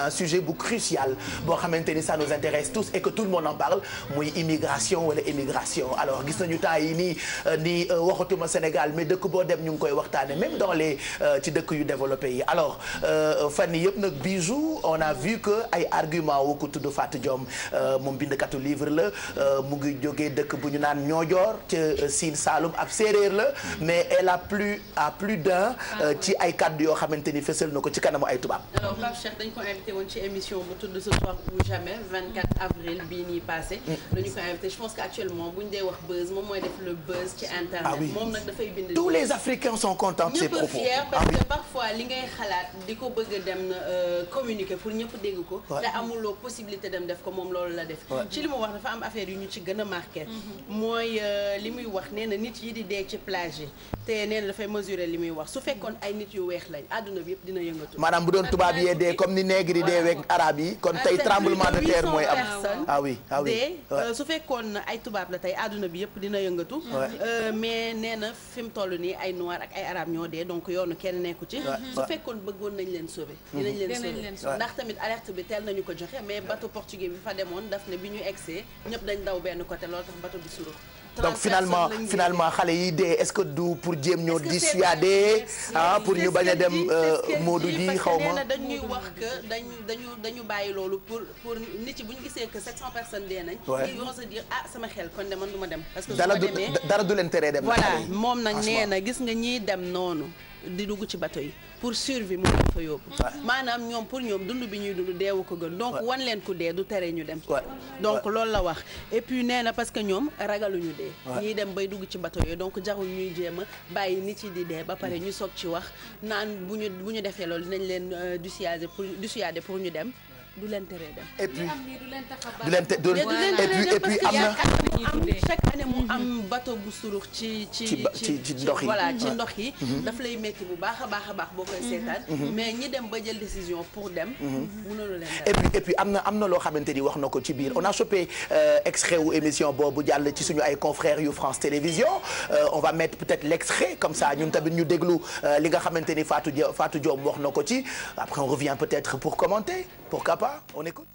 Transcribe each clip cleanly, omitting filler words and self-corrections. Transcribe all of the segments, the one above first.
un sujet bu crucial boo xamante ni ça nous intéresse tous et que tout le monde en parle muy immigration wala émigration alors gis nañu temps yi nii waxatuma Sénégal mais dëkk boo dem ñu ngi koy waxtaane même dans les ci dëkk yu développé yi alors fan yii yëpp nag Bijou on a vu que ay argument wu ko tudd Fatou Diom moom bindkatu livre la mu ngi jógee dëkk bu ñu naan Ñoojoor ca Sine Saloum ab séeréer la mais elle a plus d'un ci ay kàddu yoo xamante ni fësal na ko ci kanamu ay tubaab. alors Pape Cheikh dañ ko invité woon ci émission bu tudd Ce soir ou jamais 24 avril bii nii passé. dañu ko invité je pense que actuellement bu ñu dee wax buzz moom mooy def le buzz ci internet. Ah oui. moom nag dafay bind. tous les Africains sont contents de ses propos. ñëpp fier parce que parfois li ngay xalaat di ko bëgg a dem communiquer pour ñëpp dégg ko. te amuloo possibilité dem def ko moom loolu la def. ci li mu wax dafa am affaire yu ñu ci gën a marqué. mooy li muy wax nee na nit yi di dee ci plage yi te nee na dafay mesurer li muy wax su fekkoon ay nit yu weex lañ àdduna bi yëpp dina yëngatu. maanaam bu doon tubaab yee dee comme ni nègre yi dee weeg arabe yi kon tey tremblement de terre mooy am. ah oui ah oui su fekkoon ay tubaab la tey àdduna bi yëpp dina yëngatu. mais nee na fi mu toll nii ay noir ak ay arabe ñoo dee donc yoonu kenn nekku ci. su fekkoon bëggoon nañ leen sauver. dinañ leen sauver ndax tamit alerte bi teel nañu ko joxe mais bateau portugais bi fa demoon daf ne bi ñu egsee ñëpp dañ daw benn côté loolu tax bateau bi suru. donc finalement xale yi dee est-ce que du pour jéem ñoo dissuader pour ñu bañ a dem Modou ji xaw ma. dañuy wax que dañu bàyyi loolu pour nit yi bu ñu gisee que 700 personnes dee nañ. ils vont se dire sama xel kon de man du ma dem. parce que su ma demee dara du leen teree dem. voilà moom nag nee na gis nga ñiy dem noonu di dugg ci bateau yi pour survie mu leen fa yóbbu. maanaam ñoom pour ñoom dund bi ñuy dund deewu ko gën. donc wan leen ku dee du tere ñu dem. donc loolu la wax et puis nee na parce que ñoom ragaluñu dee. ñiy dem bay dugg ci bateau yooyu donc jarul ñuy jéem a bàyyi nit yi di dee ba pare ñu soog ci wax naan bu ñu defee loolu dinañ leen dissuader pour ñu dem. du leen teree dem. et puis et puis am na chaque année mu am bateau bu surux ci ndox yi voilà ci ndox yi. daf lay métti bu baax a baax boo koy seetaan. mais ñi dem ba jël décision pour dem. mënulu leen et puis am na loo xamante ni wax na ko ci biir on a chopé extrait wu émission boobu jàll ci suñu ay confrères yu France Télévisions on va mettre peut-être l'extrait comme ça ñun tamit ñu déglu li nga xamante ni Fatou Diom wax na ko ci après on revient peut-être pour commenter pourquoi pas. On écoute.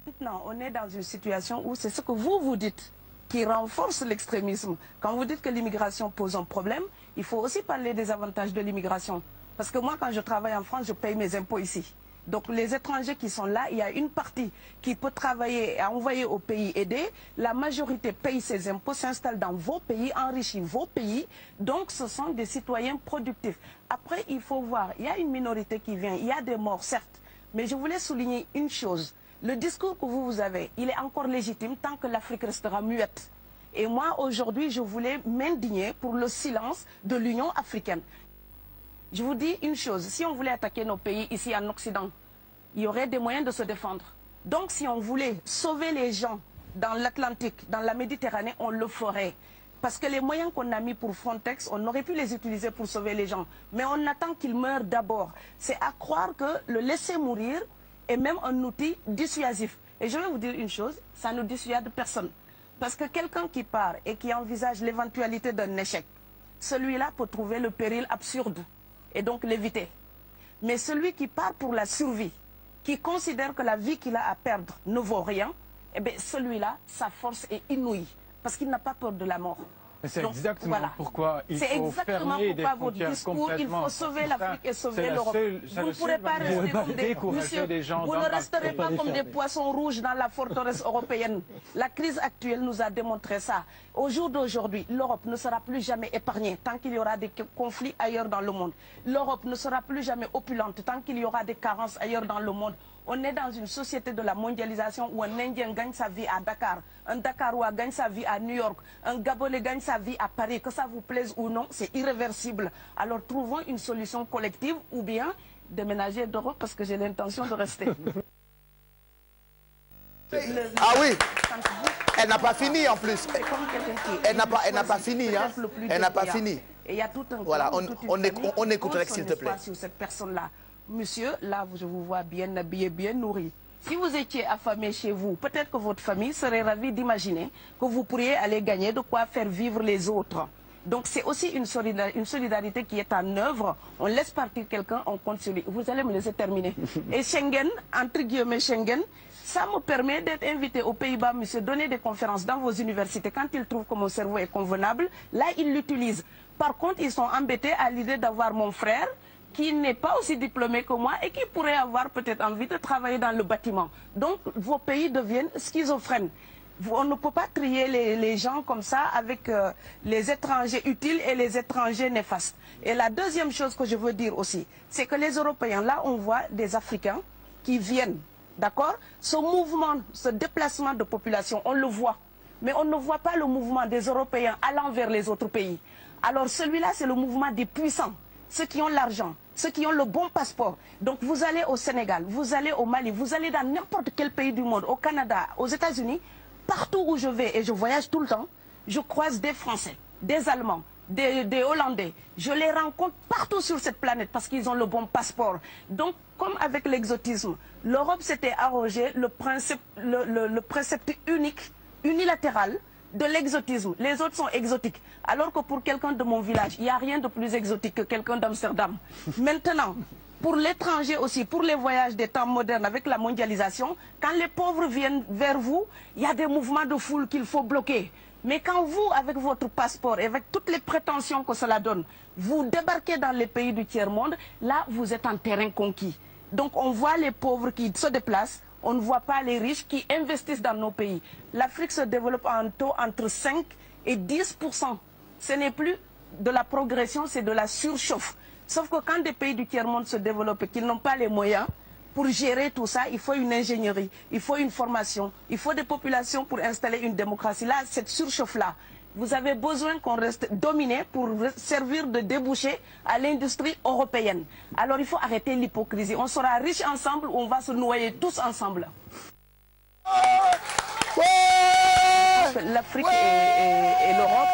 Maintenant, on est dans une situation où c'est ce que vous dites qui renforce l'extrémisme. Quand vous dites que l'immigration pose un problème, il faut aussi parler des avantages de l'immigration. Parce que moi, quand je travaille en France, je paye mes impôts ici. Donc les étrangers qui sont là, il y a une partie qui peut travailler et envoyer au pays aider. La majorité paye ses impôts, s'installe dans vos pays, enrichit vos pays. Donc ce sont des citoyens productifs. Après, il faut voir, il y a une minorité qui vient, il y a des morts, certes. Mais je voulais souligner une chose. Le discours que vous avez, il est encore légitime tant que l'Afrique restera muette. Et moi, aujourd'hui, je voulais m'indigner pour le silence de l'Union africaine. Je vous dis une chose. Si on voulait attaquer nos pays ici en Occident, il y aurait des moyens de se défendre. Donc, si on voulait sauver les gens dans l'Atlantique, dans la Méditerranée, on le ferait. Parce que les moyens qu'on a mis pour Frontex, on aurait pu les utiliser pour sauver les gens. Mais on attend qu'ils meurent d'abord. C'est à croire que le laisser mourir est même un outil dissuasif. Et je vais vous dire une chose, ça ne dissuade personne. Parce que quelqu'un qui part et qui envisage l'éventualité d'un échec, celui-là peut trouver le péril absurde et donc l'éviter. Mais celui qui part pour la survie, qui considère que la vie qu'il a à perdre ne vaut rien, eh bien celui-là, sa force est inouïe. Parce qu'il n'a pas peur de la mort. C'est exactement pourquoi il faut fermer des frontières complètement. Il faut sauver l'Afrique et sauver l'Europe. Vous ne pourrez pas rester comme des gens. Vous ne resterez pas comme des poissons rouges dans la forteresse européenne. La crise actuelle nous a démontré ça. Au jour d'aujourd'hui, l'Europe ne sera plus jamais épargnée tant qu'il y aura des conflits ailleurs dans le monde. L'Europe ne sera plus jamais opulente tant qu'il y aura des carences ailleurs dans le monde. On est dans une société de la mondialisation où un Indien gagne sa vie à Dakar, un Dakarois gagne sa vie à New York, un Gabonais gagne sa vie à Paris. Que ça vous plaise ou non, c'est irréversible. Alors trouvons une solution collective ou bien déménager d'Europe parce que j'ai l'intention de rester. Ah oui, elle n'a pas fini en plus. Elle n'a pas fini. Hein. Elle n'a pas fini. Et il y a tout un voilà, on écouterait s'il te plaît. Sur cette personne-là. Monsieur, là, je vous vois bien habillé, bien nourri. Si vous étiez affamé chez vous, peut-être que votre famille serait ravie d'imaginer que vous pourriez aller gagner de quoi faire vivre les autres. Donc c'est aussi une solidarité qui est en œuvre. On laisse partir quelqu'un, on compte sur lui. Vous allez me laisser terminer. Et Schengen, entre guillemets Schengen, ça me permet d'être invité aux Pays-Bas, monsieur, donner des conférences dans vos universités. Quand ils trouvent que mon cerveau est convenable, là, ils l'utilisent. Par contre, ils sont embêtés à l'idée d'avoir mon frère, qui n'est pas aussi diplômé que moi et qui pourrait avoir peut-être envie de travailler dans le bâtiment. Donc, vos pays deviennent schizophrènes. On ne peut pas trier les gens comme ça avec les étrangers utiles et les étrangers néfastes. Et la deuxième chose que je veux dire aussi, c'est que les Européens, là, on voit des Africains qui viennent, d'accord? Ce mouvement, ce déplacement de population, on le voit. Mais on ne voit pas le mouvement des Européens allant vers les autres pays. Alors celui-là, c'est le mouvement des puissants, ceux qui ont l'argent, ceux qui ont le bon passeport. Donc vous allez au Sénégal, vous allez au Mali, vous allez dans n'importe quel pays du monde, au Canada, aux États-Unis. Partout où je vais, et je voyage tout le temps, je croise des Français, des Allemands, des Hollandais. Je les rencontre partout sur cette planète parce qu'ils ont le bon passeport. Donc, comme avec l'exotisme, l'Europe s'était arrogé le précepte unique, unilatéral de l'exotisme. Les autres sont exotiques. Alors que pour quelqu'un de mon village, il n'y a rien de plus exotique que quelqu'un d'Amsterdam. Maintenant, pour l'étranger aussi, pour les voyages des temps modernes avec la mondialisation, quand les pauvres viennent vers vous, il y a des mouvements de foule qu'il faut bloquer. Mais quand vous, avec votre passeport et avec toutes les prétentions que cela donne, vous débarquez dans les pays du tiers-monde, là, vous êtes en terrain conquis. Donc on voit les pauvres qui se déplacent, on ne voit pas les riches qui investissent dans nos pays. L'Afrique se développe en taux entre 5 et 10%. Ce n'est plus de la progression, c'est de la surchauffe. Sauf que quand des pays du tiers-monde se développent et qu'ils n'ont pas les moyens pour gérer tout ça, il faut une ingénierie, il faut une formation, il faut des populations pour installer une démocratie. Là, cette surchauffe-là, vous avez besoin qu'on reste dominé pour servir de débouché à l'industrie européenne. Alors il faut arrêter l'hypocrisie. On sera riches ensemble ou on va se noyer tous ensemble. L'Afrique et l'Europe.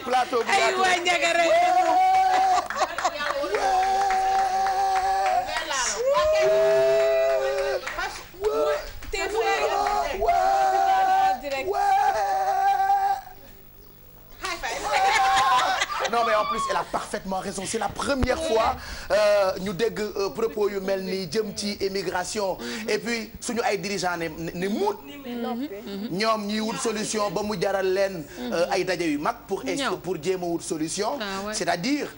Plateau non mais en plus elle a parfaitement raison, c'est la première fois ñu dégg propos yu mel ni jëm ci émigration et puis suñu ay dirigeants ne muut ñoom ñuy wut solution ba mu jaral leen ay daje yu mag pour jéem a wut solution, c'est-à-dire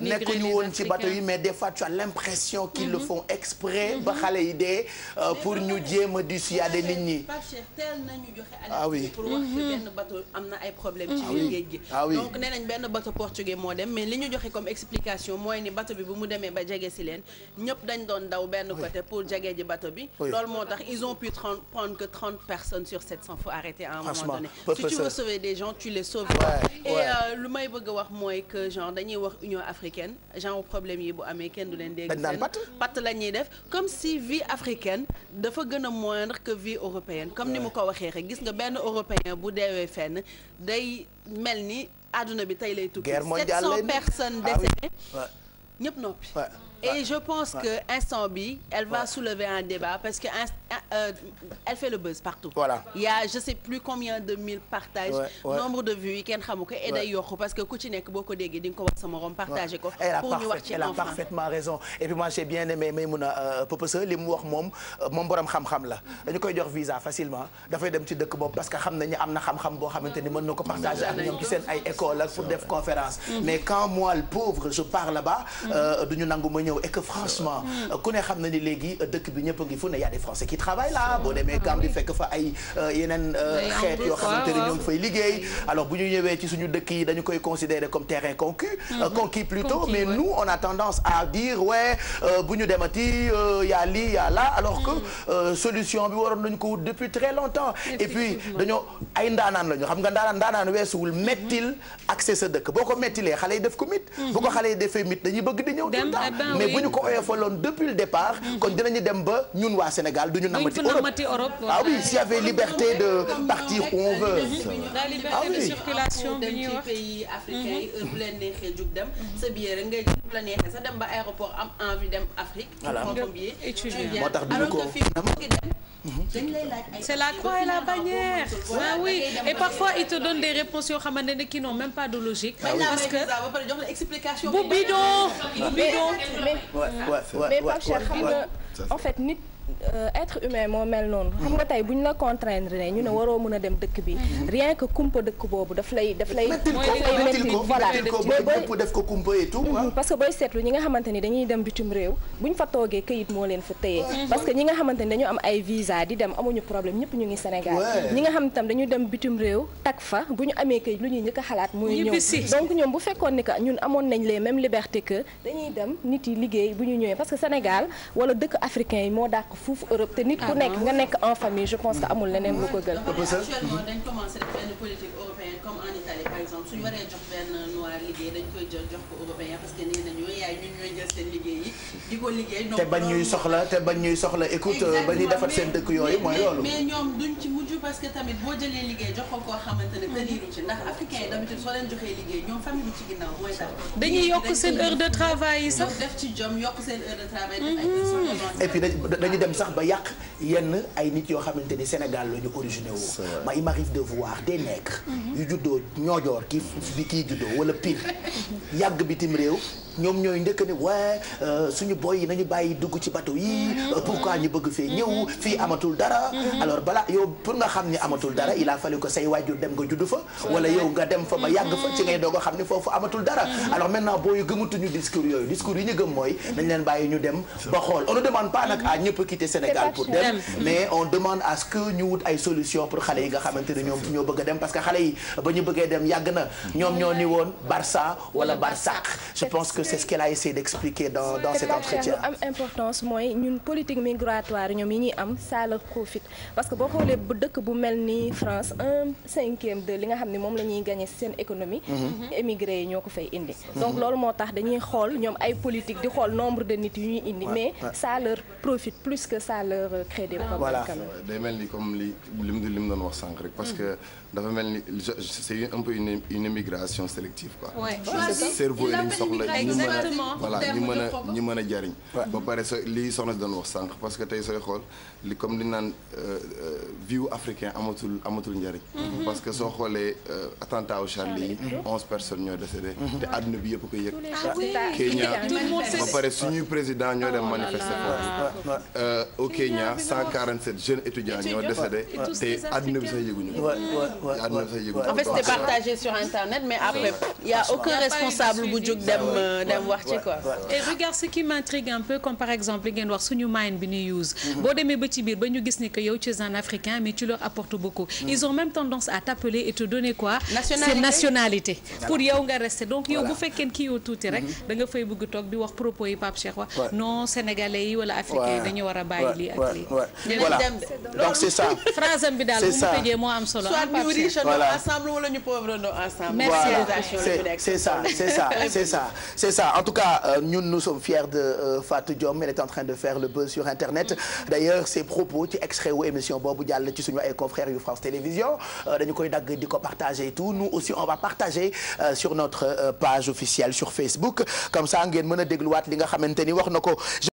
nekkuñu woon ci bateau yi mais des fois tu as l'impression qu'ils le font exprès ba xale yi dee pour ñu jéem a dissuader nit ñi. Ah oui. pour wax ci benn bateau am na ay problème ci biir géej gi. Donc nee nañ benn bateau portugais moo dem mais li ñu joxe comme explication mooy ni bateau bi bu mu demee ba jege si leen ñëpp dañ doon daw benn côté pour jege ji bateau bi. loolu moo tax ils ont pu prendre que 30 personnes sur 700. Faut arrêter à un moment donné. Si tu veux sauver des gens, tu les sauves. Et lu may bëgg a wax mooy que genre dañuy wax Union africaine genre problème yi bu amee kenn du leen dégg seen patt la ñuy def comme si vie africaine dafa gën a moindre que vie européenne comme ni mu ko waxee rek gis nga benn européen bu deewee fenn day mel ni àdduna bi tey lay tukki 700 personnes décédées ñëpp noppi et je pense que instant bi elle va soulever un débat parce que elle fait le buzz partout. Voilà. Il y a je sais plus combien de mille partages. Nombre de vues yi kenn xamu ko et day yokku parce que ku ci nekk boo ko déggee di nga ko wax sa morom partager ko. pour ñu wax ci elle a parfaitement raison et puis moi j'ai bien aimé Maïmouna Popesa li mu wax moom borom xam-xam la dañu koy jox visa facilement dafay dem ci dëkk boobu parce que xam nañu am na xam-xam boo xamante ni mën na ko partager ak ñoom ci seen ay école ak pour def conférence. Mais quand moi le pauvre je pars là-bas duñu nangu ma ñëw et que franchement ku ne xam na ni léegi dëkk bi ñëpp a ngi fu ne y a des Français qui travaillent là boo demee Gambie fekk fa ay yeneen xeet yoo xamante ni ñoo ngi fay liggéey alors bu ñu ñëwee ci suñu dëkk yi dañu koy considérer comme terrain conquis plutôt mais nous on a tendance à dire ouais bu ñu demati y a lii y a là alors que solution bi waroon nañu ko wut depuis très longtemps et puis dañoo ay ndaanaan lañu xam nga ndaanaan weesuwul mettil accès sa dëkk boo ko mettilee xale yi def ko mit bu ko xale yi defee mit dañuy bëgg di ñëw tout le temps mais bu ñu ko oyofaloon depuis le départ kon dinañu dem ba ñun waa Sénégal du ñu namati Europe. Ah oui, s'il y avait liberté de partir où on veut. La liberté de circulation bi ñuy wax pays africains yi bu leen neexee jug dem sa billet rek ngay jug bu la neexee sa dem ba aéroport am envie dem Afrique. voilà moo tax duñu ko c'est la croix et la bannière. Ah oui, et parfois ils te donnent des réponses yoo xamante ne qui n'ont même pas de logique. Parce que bu bidon mais Pape Cheikh xam nga en fait nit être humain moo mel noonu. xam nga tey bu ñu la contraindre ne ñu ne waroo mën a dem dëkk bi. rien que kumpa dëkk boobu daf lay métti voilà mais def ko kumpa et tout. parce que booy seetlu ñi nga xamante ni dañuy dem bitim réew bu ñu fa toogee këyit moo leen fa téye. parce que ñi nga xamante ni dañu am ay visa di dem amuñu problème ñëpp ñu ngi Sénégal. ñi nga xam tam dañu dem bitim réew tak fa bu ñu amee këyit lu ñuy njëkk a xalaat mooy ñëw. donc ñoom bu fekkoon ni que ñun amoon nañ les mêmes libertés que dañuy dem nit yi liggéey bu ñu ñëwee parce que Sénégal wala dëkk africain yi moo dàq fuuf Europe te nit ku nekk nga nekk en famille je pense que amul leneen lu ko gën. actuellement dañ commencé def benn politique européenne comme en Italie par exemple suñu waree jox benn noir liggéey dañ koy jox ko européen parce que nee nañu yaay ñun ñooy jël seen liggéey yi di ko liggéey. te bañ ñuy soxla écoute ba ñuy defar seen dëkk yooyu mooy loolu. mais ñoom duñ ci mujj parce que tamit boo jëlee liggéey jox ko koo xamante ne tëniiru ci ndax africain yi d'habitude soo leen joxee liggéey ñoom famille bi ci ginnaaw mooy tax. dañuy yokk seen heure de travail yi sax. def ci jom yokk seen heure de travail. et puis dañu dem sax ba yàq yenn ay nit yoo xamante ni Sénégal la ñu originé woo. ma il m'arrive de voir des nègres yu juddoo ñoojoor kii juddoo wala Pire yàgg bitim réew ñoom ñooy ndëkk ne waaye suñu boy yi nañu bàyyi dugg ci bateau yi pourquoi ñu bëgg fee ñëw fii amatul dara. alors balaa yow pour nga xam ni amatul dara il a fallu que say waajur dem nga judd fa wala yow nga dem fa ba yàgg fa ci ngay doog a xam ni foofu amatul dara. alors maintenant booy gëmatuñu discours yooyu discours yi ñu gëm mooy nañ leen bàyyi ñu dem ba xool on ne demande pas nag à ñëpp quitter Sénégal pour dem mais on demande à ce que ñu wut ay solution pour xale yi nga xamante ne ñoo bëgg a dem parce que xale yi ba ñu bëggee dem yàgg na ñoom ñoo ni woon Barça wala Barsaq. je pense que c'est ce qu'elle a essayé d'expliquer dans cet entretien. lu am importance mooy ñun politique migratoire ñoom yi ñuy am ça leur profite parce que boo xoolee bu dëkk bu mel ni France 1/5 de li nga xam ne moom la ñuy gagner seen économie. émigré yi ñoo ko fay indi. donc loolu moo tax dañuy xool ñoom ay politique di xool nombre de nit yu ñuy indi mais ça leur profite plus que ça leur crée des problèmes. day mel ni comme li mu doon wax sànq rek parce que dafa mel ni c'est un peu une immigration sélective quoi. cerveau yi lañ soxla ñi mën a jariñ ba pare lii soxna si doon wax sànq parce que tey sooy xool li comme li naan viu africain amatul njariñ parce que soo xoolee attentat au Charlie yi 11 personnes ñoo décédé te àdduna bi yëpp ko yëg Kenya ba pare suñuy président ñoo dem manifester foofu au Kenya 147 jeunes étudiants ñoo décédé te àdduna bi sax yëguñu en fait c'était partagé sur internet mais après il y a aucun responsable bu jóg dem wax ci quoi. et regarde ce qui m'intrigue un peu comme par exemple li ngeen wax suñu mind bi ñuy use boo demee ba ci biir ba ñu gis ni que yow tu es un Africain mais tu leur apportes beaucoup ils ont même tendance à t'appeler et te donner quoi c'est nationalité pour yow nga rester donc yow bu fekkee kii yow tuuti rek da nga fay bëgg toog di wax propos yi Pape Cheikh wax non sénégalais yi wala africains yi dañu war a bàyyi lii ak lii voilà donc c'est ça phrase am bi daal bu mu tëjee moo am solo soit ñu riche ensemble wala ñu pauvre ensemble. merci c'est ça en tout cas nous sommes fiers de Fatou Diom. Elle est en train de faire le buzz sur internet d'ailleurs ses propos ci extrait wu émission boobu jàll ci suñu ay confrères yu France Télévisions dañu koy dagg di ko partager et tout nous aussi on va partager sur notre page officielle sur Facebook comme ça ngeen mën a dégluwaat li nga xamante ni wax na ko.